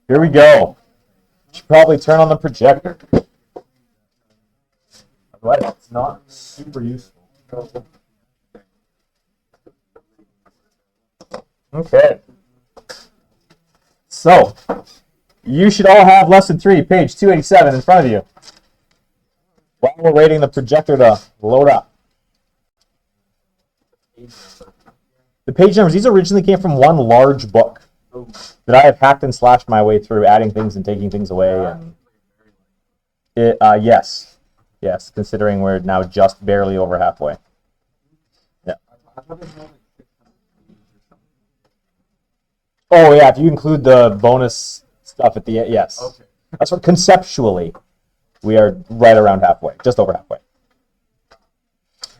Here we go. Should probably turn on the projector. Right, it's not super useful. Okay. So, you should all have lesson 3, page 287 in front of you. While we're waiting the projector to load up. The page numbers, these originally came from one large book that I have hacked and slashed my way through, adding things and taking things away. And yes, considering we're now just barely over halfway. Yeah. Oh yeah, if you include the bonus stuff at the end, yes. Okay. That's what conceptually we are right around halfway, just over halfway.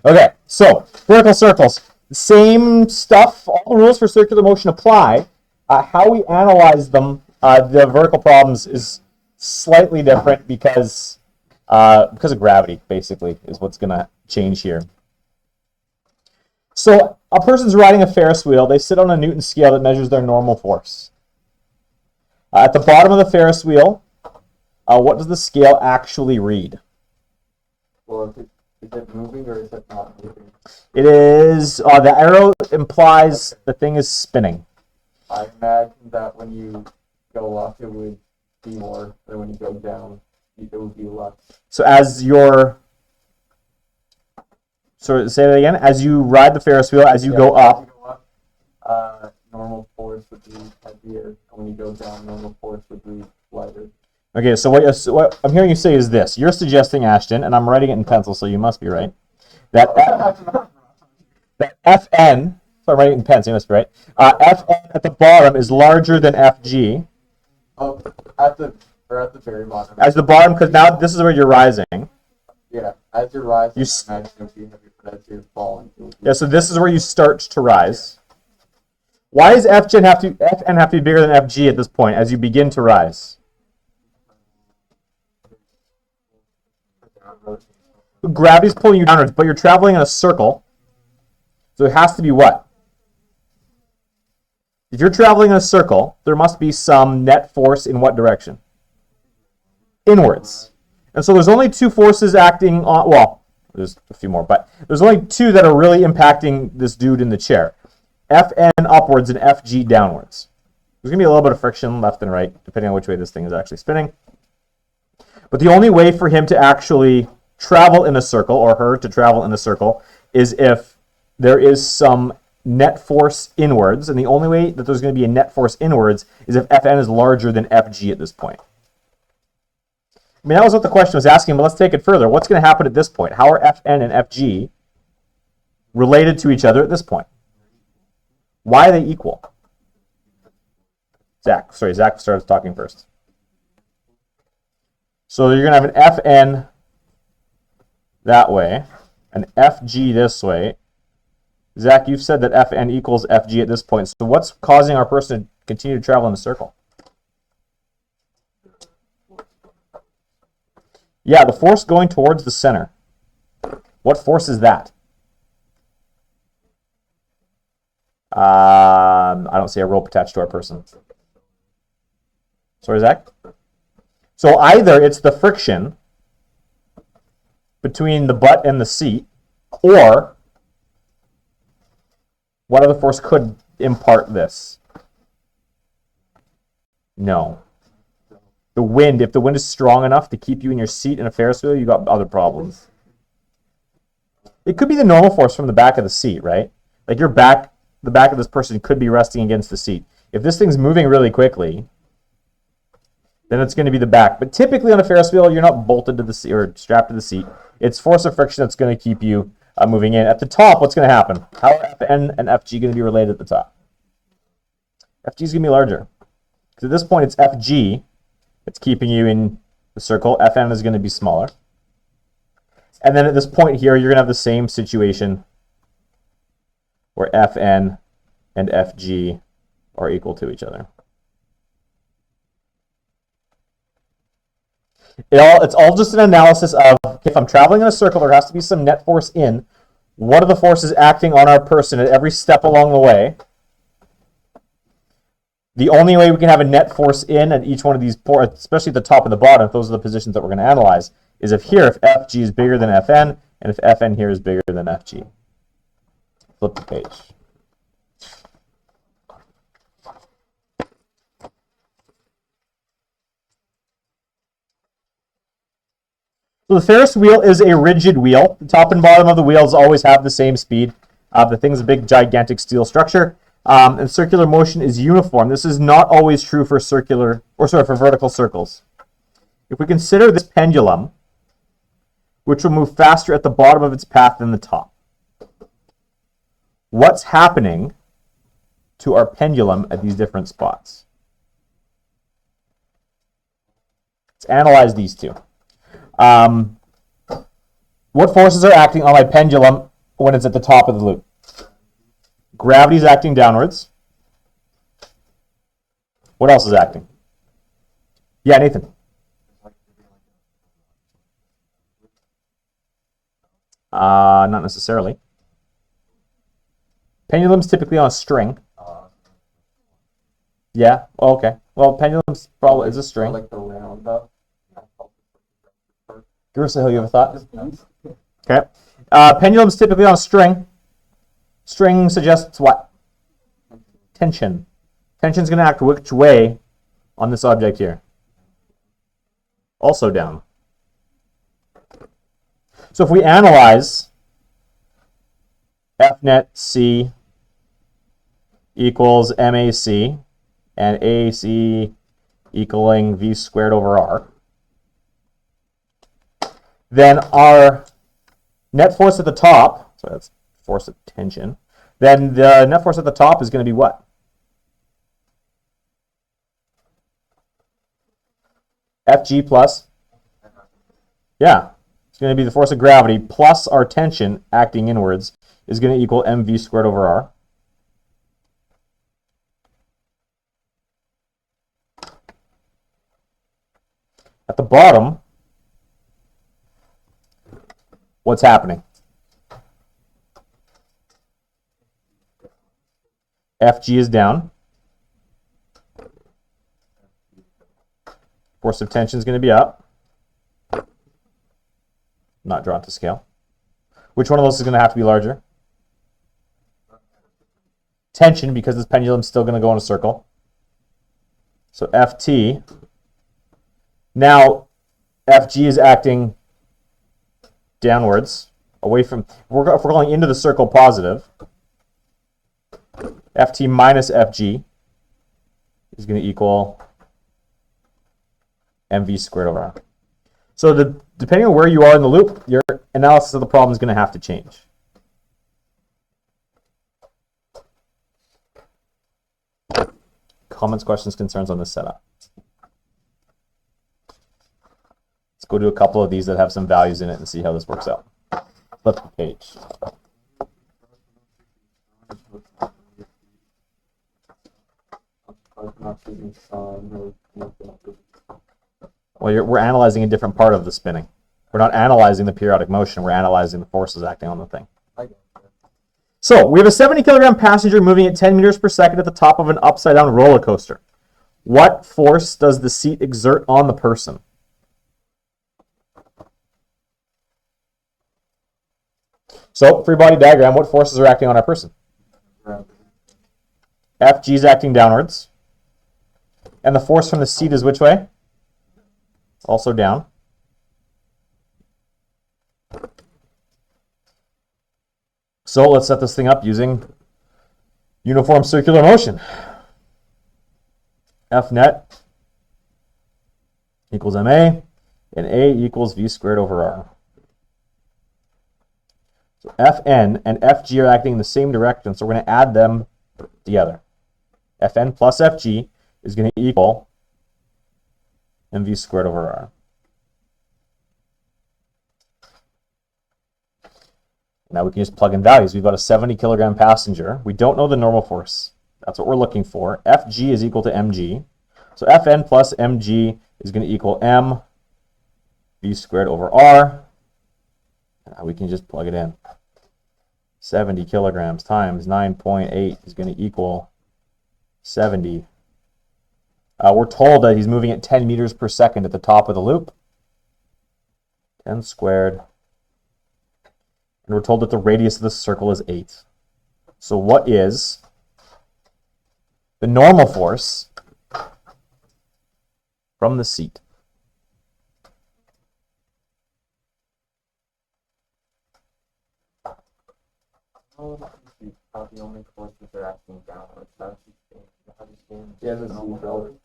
Okay, so vertical circles, same stuff. All the rules for circular motion apply. How we analyze them, the vertical problems, is slightly different because of gravity. Basically, is what's going to change here. So a person's riding a Ferris wheel. They sit on a Newton scale that measures their normal force. At the bottom of the Ferris wheel, what does the scale actually read? Well, is it moving or is it not moving? It is, the arrow implies the thing is spinning. I imagine that when you go up, it would be more, and when you go down, it would be less. So as you're... So say that again. As you ride the Ferris wheel, as you go up, normal force would be heavier, and when you go down, normal force would be lighter. Okay, so what I'm hearing you say is this. You're suggesting, Ashton, and I'm writing it in pencil, so you must be right, that Fn, so I'm writing it in pen, so you must be right, Fn at the bottom is larger than Fg. Oh, at the very bottom. As the bottom, because now this is where you're rising. Yeah, as you're rising, imagine it would be heavier, but as you're falling, it would be... Yeah, so this is where you start to rise. Why does Fn have to be bigger than Fg at this point as you begin to rise? Gravity's pulling you downwards, but you're traveling in a circle, so it has to be what? If you're traveling in a circle, there must be some net force in what direction? Inwards. And so there's only two forces acting on, well, there's a few more, but there's only two that are really impacting this dude in the chair. Fn upwards and Fg downwards. There's going to be a little bit of friction left and right, depending on which way this thing is actually spinning. But the only way for him to actually travel in a circle, or her to travel in a circle, is if there is some net force inwards, and the only way that there's going to be a net force inwards is if Fn is larger than Fg at this point. I mean, that was what the question was asking, but let's take it further. What's going to happen at this point? How are Fn and Fg related to each other at this point? Why are they equal? Zach started talking first. So you're going to have an Fn that way, an Fg this way. Zach, you've said that Fn equals Fg at this point. So what's causing our person to continue to travel in a circle? Yeah, the force going towards the center. What force is that? I don't see a rope attached to our person. Sorry, Zach? So either it's the friction between the butt and the seat, or what other force could impart this? No. The wind, if the wind is strong enough to keep you in your seat in a Ferris wheel, you got other problems. It could be the normal force from the back of the seat, right? Like the back of this person could be resting against the seat. If this thing's moving really quickly, then it's going to be the back. But typically on a Ferris wheel, you're not bolted to the seat or strapped to the seat. It's force of friction that's going to keep you moving in. At the top, what's going to happen? How are Fn and Fg going to be related at the top? Fg is going to be larger. Because at this point, it's Fg that's keeping you in the circle. Fn is going to be smaller. And then at this point here, you're going to have the same situation where Fn and Fg are equal to each other. It's all just an analysis of, if I'm traveling in a circle, there has to be some net force in. What are the forces acting on our person at every step along the way? The only way we can have a net force in at each one of these ports, especially at the top and the bottom, if those are the positions that we're going to analyze, is if FG is bigger than Fn, and if Fn here is bigger than Fg. Flip the page. So the Ferris wheel is a rigid wheel. The top and bottom of the wheels always have the same speed. The thing's a big, gigantic steel structure. And circular motion is uniform. This is not always true for for vertical circles. If we consider this pendulum, which will move faster at the bottom of its path than the top, what's happening to our pendulum at these different spots? Let's analyze these two. What forces are acting on my pendulum when it's at the top of the loop? Gravity is acting downwards. What else is acting? Yeah, Nathan. Not necessarily. Pendulum's typically on a string. Yeah. Oh, okay. Well, pendulum's probably is a string. Like the round up. Garissa, you have a thought? Okay. Pendulum's typically on a string. String suggests what? Tension. Tension's going to act which way on this object here? Also down. So if we analyze F net C equals MAC and AC equaling V squared over R, then our net force at the top, so that's force of tension, then the net force at the top is going to be what? Fg plus, yeah, it's going to be the force of gravity plus our tension acting inwards is going to equal mv squared over r. At the bottom, what's happening? Fg is down. Force of tension is going to be up. Not drawn to scale. Which one of those is going to have to be larger? Tension, because this pendulum is still going to go in a circle. So Ft. Now, Fg is acting downwards, away from, if we're going into the circle positive, Ft minus Fg is going to equal mv squared over r. So depending on where you are in the loop, your analysis of the problem is going to have to change. Comments, questions, concerns on this setup? Let's go to a couple of these that have some values in it and see how this works out. Flip the page. Well, we're analyzing a different part of the spinning. We're not analyzing the periodic motion. We're analyzing the forces acting on the thing. So we have a 70 kilogram passenger moving at 10 meters per second at the top of an upside down roller coaster. What force does the seat exert on the person? So, free body diagram, what forces are acting on our person? Fg is acting downwards. And the force from the seat is which way? Also down. So let's set this thing up using uniform circular motion. F net equals ma, and a equals v squared over r. So Fn and Fg are acting in the same direction, so we're going to add them together. Fn plus Fg is going to equal mv squared over r. Now we can just plug in values. We've got a 70 kilogram passenger. We don't know the normal force. That's what we're looking for. Fg is equal to mg. So Fn plus mg is going to equal m v squared over r. Now we can just plug it in. 70 kilograms times 9.8 is going to equal 70 We're told that he's moving at 10 meters per second at the top of the loop. 10 squared. And we're told that the radius of the circle is 8. So what is the normal force from the seat? The only forces are acting downwards. Yeah, the seatbelt.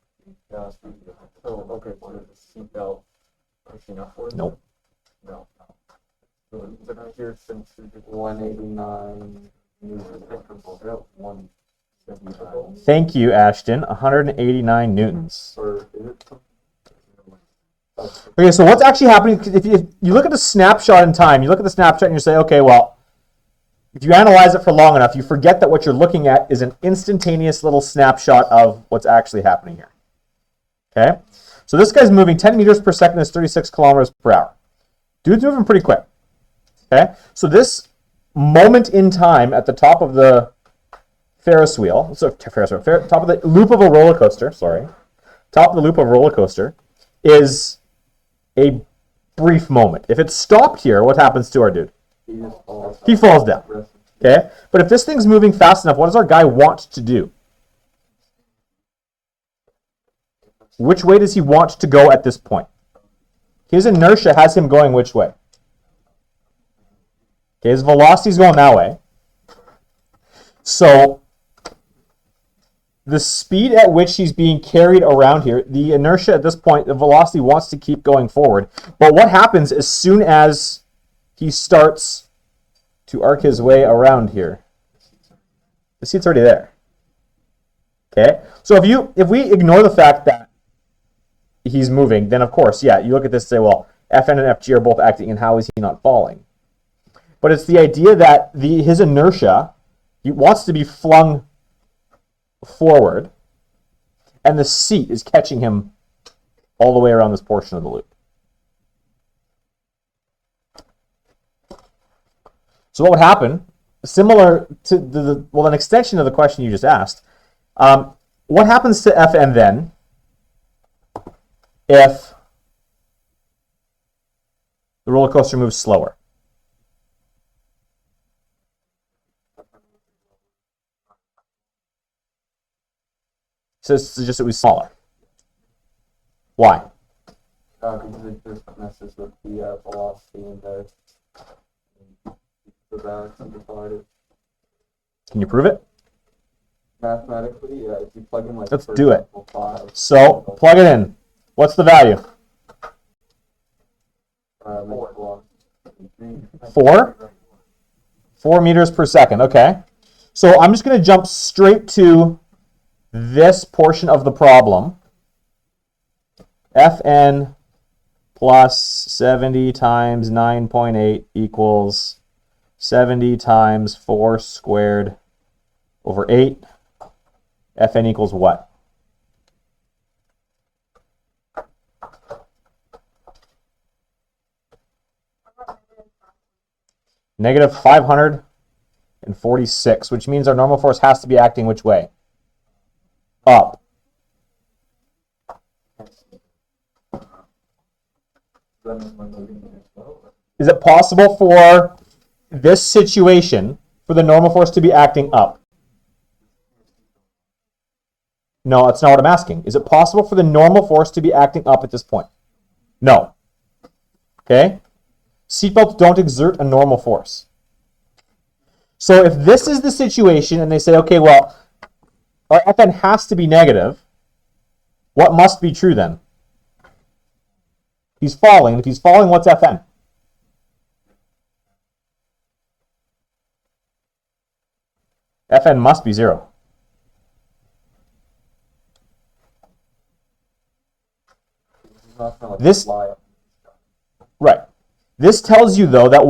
Yeah, so, okay, so the seatbelt pushing upwards? Nope. No. So here's since 189. 179. Thank you, Ashton. 189 newtons. Or is it? Okay, so what's actually happening, if you look at the snapshot in time, you look at the snapshot and you say, okay, well, if you analyze it for long enough, you forget that what you're looking at is an instantaneous little snapshot of what's actually happening here. Okay? So this guy's moving 10 meters per second is 36 kilometers per hour. Dude's moving pretty quick. Okay? So this moment in time at the top of the Ferris wheel, top of the loop of a roller coaster, top of the loop of a roller coaster is a brief moment. If it's stopped here, what happens to our dude? He falls down. Okay? But if this thing's moving fast enough, what does our guy want to do? Which way does he want to go at this point? His inertia has him going which way? Okay, his velocity's going that way. So the speed at which he's being carried around here, the inertia at this point, the velocity wants to keep going forward. But what happens as soon as he starts to arc his way around here? The seat's already there. Okay? So if we ignore the fact that he's moving, then of course, yeah, you look at this and say, well, Fn and Fg are both acting, and how is he not falling? But it's the idea that his inertia, he wants to be flung forward, and the seat is catching him all the way around this portion of the loop. So what would happen, similar to an extension of the question you just asked, what happens to Fn then if the roller coaster moves slower? So it's just it was smaller. Why? Because it just messes with the velocity and the balance and the Can you prove it? mathematically, yeah, if you plug in like Let's for do it. example, 5, So plug it in. What's the value? makes 4? 4 meters per second. Okay. So I'm just going to jump straight to this portion of the problem. Fn plus 70 times 9.8 equals 70 times 4 squared over 8. Fn equals what? Negative 546, which means our normal force has to be acting which way? Up. Is it possible for this situation for the normal force to be acting up? No, that's not what I'm asking. Is it possible for the normal force to be acting up at this point? No. Okay? Seatbelts don't exert a normal force. So if this is the situation and they say, okay, well, our Fn has to be negative, what must be true then? He's falling. If he's falling, what's Fn? Fn must be 0. This, right. This tells you, though, that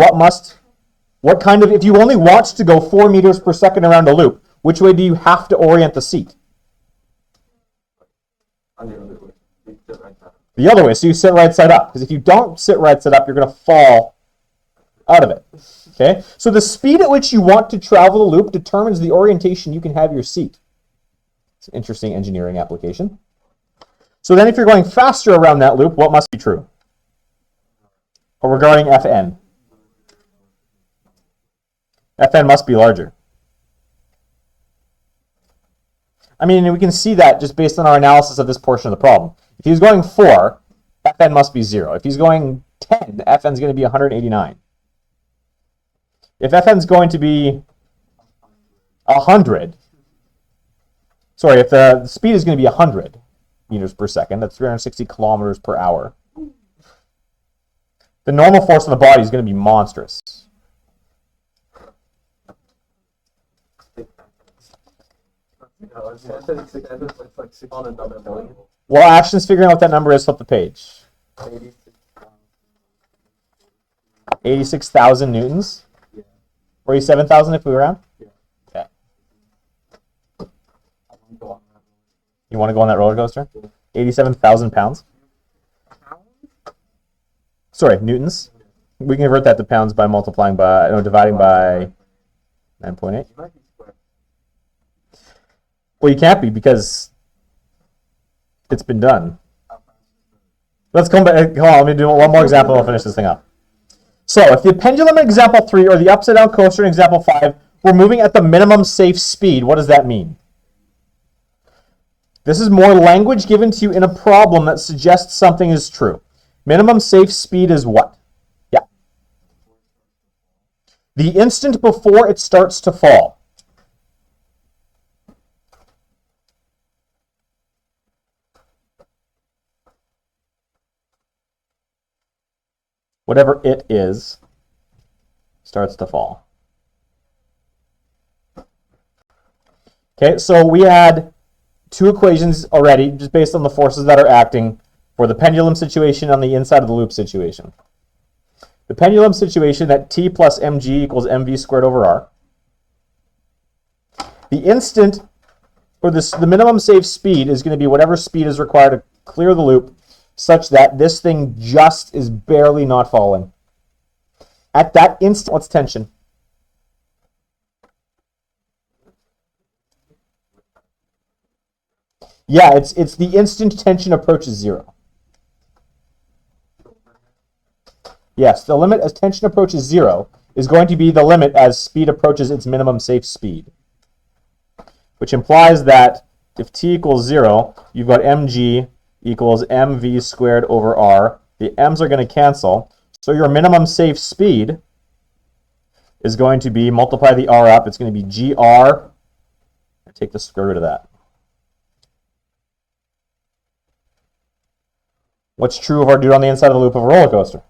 if you only want to go 4 meters per second around a loop, which way do you have to orient the seat? The other way, so you sit right side up. Because if you don't sit right side up, you're going to fall out of it. Okay? So the speed at which you want to travel the loop determines the orientation you can have your seat. It's an interesting engineering application. So then if you're going faster around that loop, what must be true? Or regarding Fn? Fn must be larger. I mean, we can see that just based on our analysis of this portion of the problem. If he's going 4, Fn must be 0. If he's going 10, Fn's going to be 189. If Fn's going to be 100, sorry, if the speed is going to be 100 meters per second, that's 360 kilometers per hour, the normal force of the body is going to be monstrous. Well, Action's figuring out what that number is. Flip the page. 86,000 newtons? Or 87,000 if we were around? Okay. You want to go on that roller coaster? 87,000 pounds? Sorry, newtons. We can convert that to pounds by multiplying by, no, dividing by 9.8. Well, you can't be because it's been done. Let's come back. Hold on, let me do one more example and I'll finish this thing up. So, if the pendulum in example 3 or the upside down coaster in example 5 were moving at the minimum safe speed, what does that mean? This is more language given to you in a problem that suggests something is true. Minimum safe speed is what? Yeah. The instant before it starts to fall. Whatever it is, starts to fall. Okay, so we had 2 equations already, just based on the forces that are acting for the pendulum situation on the inside of the loop situation. The pendulum situation that T plus mg equals mv squared over r. The instant, or the minimum safe speed is going to be whatever speed is required to clear the loop such that this thing just is barely not falling. At that instant, what's tension? Yeah, it's the instant tension approaches 0. Yes, the limit as tension approaches 0 is going to be the limit as speed approaches its minimum safe speed. Which implies that if t equals 0, you've got mg equals mv squared over r. The m's are going to cancel. So your minimum safe speed is going to be, multiply the r up, it's going to be gr. Take the square root of that. What's true of our dude on the inside of the loop of a roller coaster?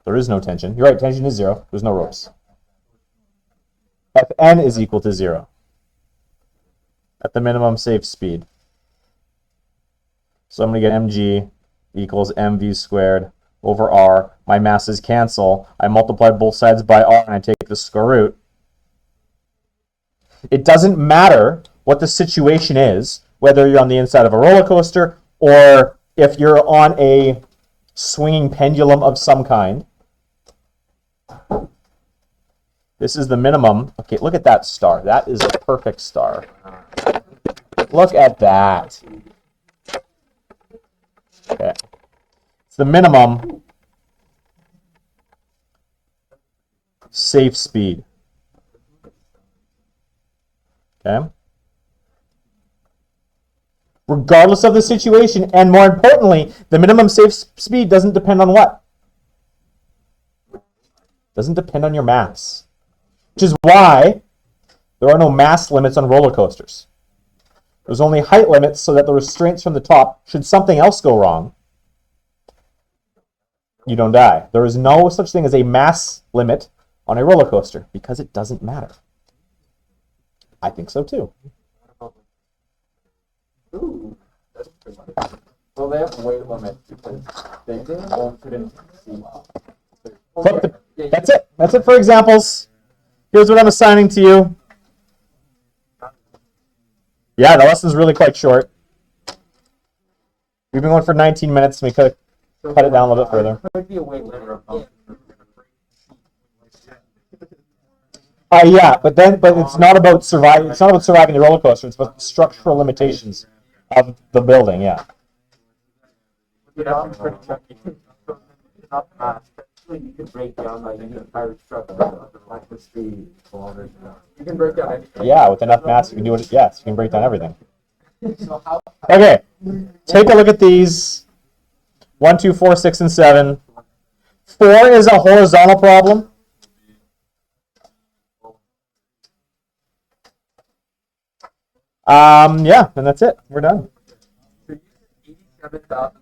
There is no tension. You're right, tension is 0. There's no ropes. Fn is equal to 0 at the minimum safe speed. So I'm going to get mg equals mv squared over r. My masses cancel. I multiply both sides by r and I take the square root. It doesn't matter what the situation is, whether you're on the inside of a roller coaster or if you're on a swinging pendulum of some kind. This is the minimum. Okay, look at that star. That is a perfect star. Look at that. Okay. It's the minimum safe speed. Okay? Regardless of the situation, and more importantly, the minimum safe speed doesn't depend on what? Doesn't depend on your mass. Which is why there are no mass limits on roller coasters. There's only height limits so that the restraints from the top, should something else go wrong, you don't die. There is no such thing as a mass limit on a roller coaster because it doesn't matter. I think so too. Ooh, that's pretty much. Well, they have weight limit because they won't fit into the seat. That's it. That's it for examples. Here's what I'm assigning to you. Yeah, the lesson's really quite short. We've been going for 19 minutes. We could cut it down a little bit further. Could be a weight limit. Yeah, but it's not about surviving. It's not about surviving the roller coaster. It's about the structural limitations of the building. Yeah. Enough mass. You can break down like an entire structure, like the speed kilometers. You can break down anything. Yeah, with enough mass, you can do it. Yes, you can break down everything. Okay, take a look at these. 1, 2, 4, 6, and 7. 4 is a horizontal problem. Yeah, and that's it. We're done. 87,000